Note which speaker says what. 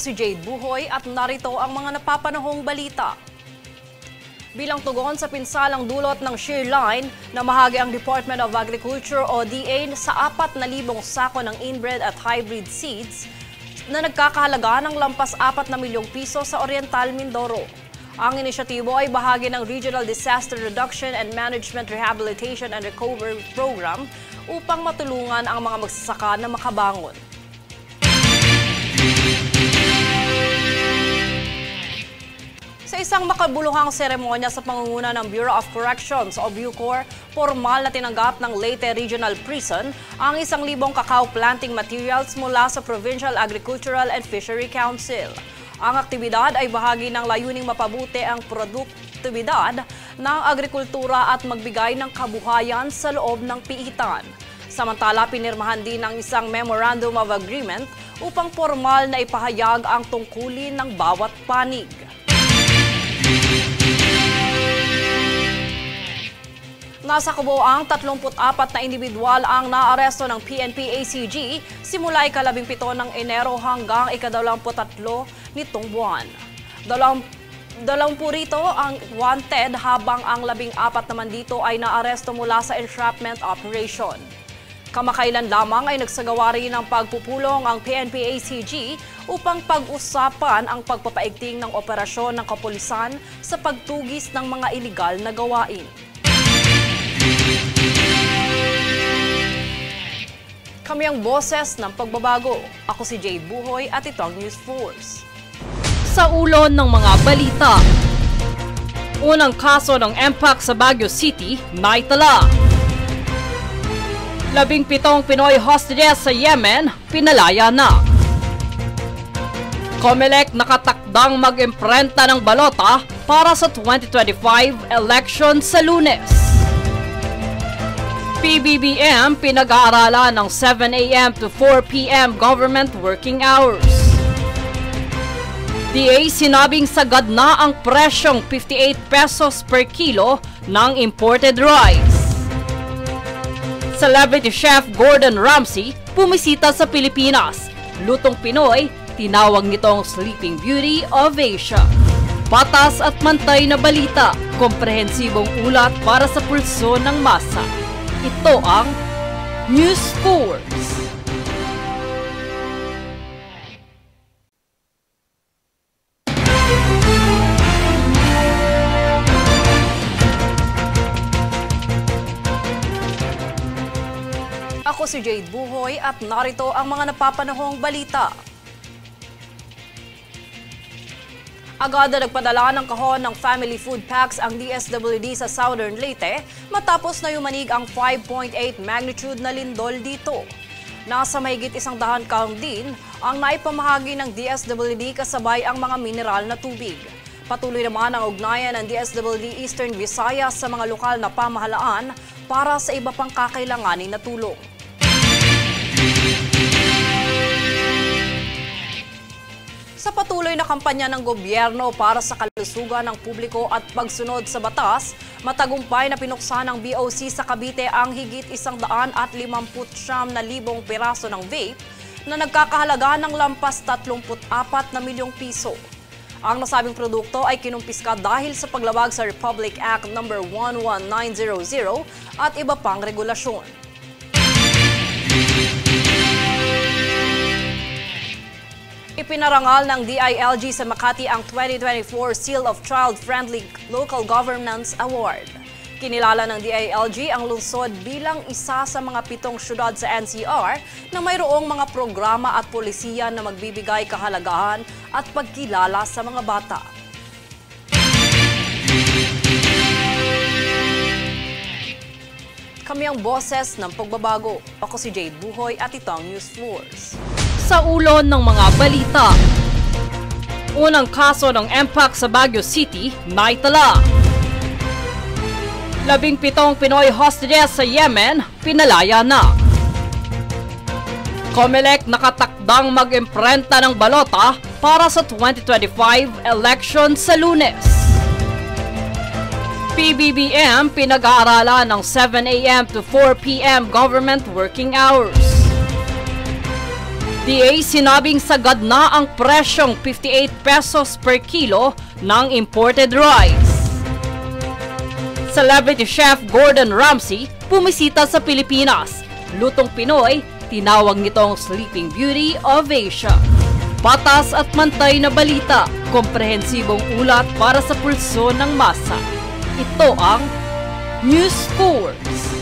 Speaker 1: si Jade Buhoy at narito ang mga napapanahong balita. Bilang tugon sa pinsalang dulot ng shear line, namahagi ang Department of Agriculture o DA sa 4,000 sako ng inbred at hybrid seeds na nagkakahalaga ng lampas 4 na milyong piso sa Oriental Mindoro. Ang inisyatibo ay bahagi ng Regional Disaster Reduction and Management Rehabilitation and Recovery Program upang matulungan ang mga magsasaka na makabangon. Sa isang makabuluhang seremonya sa pangunguna ng Bureau of Corrections o BUCOR, formal na tinanggap ng Leyte Regional Prison ang 1,000 cacao planting materials mula sa Provincial Agricultural and Fishery Council. Ang aktibidad ay bahagi ng layuning mapabuti ang produktibidad ng agrikultura at magbigay ng kabuhayan sa loob ng piitan. Samantala, pinirmahan din ng isang Memorandum of Agreement upang formal na ipahayag ang tungkulin ng bawat panig. Nasa kabuoang 34 na individual ang naaresto ng PNP-ACG simula ika-17 ng Enero hanggang ika-23 nitong buwan. 20 rito ang wanted habang ang 14 naman dito ay naaresto mula sa entrapment operation. Kamakailan lamang ay nagsagawa rin ng pagpupulong ang PNP-ACG upang pag-usapan ang pagpapaigting ng operasyon ng kapulisan sa pagtugis ng mga iligal na gawain. Kami ang boses ng pagbabago. Ako si Jade Buhoy at ito ang News Force.
Speaker 2: Sa ulo ng mga balita, unang kaso ng MPAC sa Baguio City, naitala. 17 Pinoy hostages sa Yemen, pinalaya na. COMELEC nakatakdang mag-imprenta ng balota para sa 2025 election sa Lunes. PBBM pinag-aaralan ng 7 a.m. to 4 p.m. government working hours. DA sinabing sagad na ang presyong 58 pesos per kilo ng imported rice. Celebrity chef Gordon Ramsay pumisita sa Pilipinas. Lutong Pinoy, tinawag nitong Sleeping Beauty of Asia. Patas at mantay na balita, komprehensibong ulat para sa pulso ng masa. Ito ang News Force.
Speaker 1: Ako si Jade Buhoy at narito ang mga napapanahong balita. Agad na nagpadala ng kahon ng family food packs ang DSWD sa Southern Leyte matapos na yumanig ang 5.8 magnitude na lindol dito. Nasa mahigit 100 kahon din ang naipamahagi ng DSWD kasabay ang mga mineral na tubig. Patuloy naman ang ugnayan ng DSWD Eastern Visayas sa mga lokal na pamahalaan para sa iba pang kakailanganin na tulong. Sa patuloy na kampanya ng gobyerno para sa kalusugan ng publiko at pagsunod sa batas, matagumpay na pinuksan ng BOC sa Cavite ang higit 159,000 piraso ng vape na nagkakahalaga ng lampas 34 na milyong piso. Ang nasabing produkto ay kinumpiska dahil sa paglabag sa Republic Act No. 11900 at iba pang regulasyon. Ipinarangal ng DILG sa Makati ang 2024 Seal of Child-Friendly Local Governance Award. Kinilala ng DILG ang lungsod bilang isa sa mga 7 syudad sa NCR na mayroong mga programa at polisiya na magbibigay kahalagahan at pagkilala sa mga bata. Kami ang boses ng pagbabago. Ako si Jade Buhoy at ito ang News Force.
Speaker 2: Sa ulo ng mga balita, unang kaso ng MPAC sa Baguio City, naitala. 17 Pinoy hostages sa Yemen, pinalaya na. COMELEC nakatakdang mag-imprenta ng balota para sa 2025 election sa Lunes. PBBM pinag-aaralan ng 7 a.m. to 4 p.m. government working hours. DA sinabing sagad na ang presyong 58 pesos per kilo ng imported rice. Celebrity chef Gordon Ramsay pumisita sa Pilipinas. Lutong Pinoy, tinawag nitong Sleeping Beauty of Asia. Patas at mantay na balita, komprehensibong ulat para sa pulso ng masa. Ito ang News Force.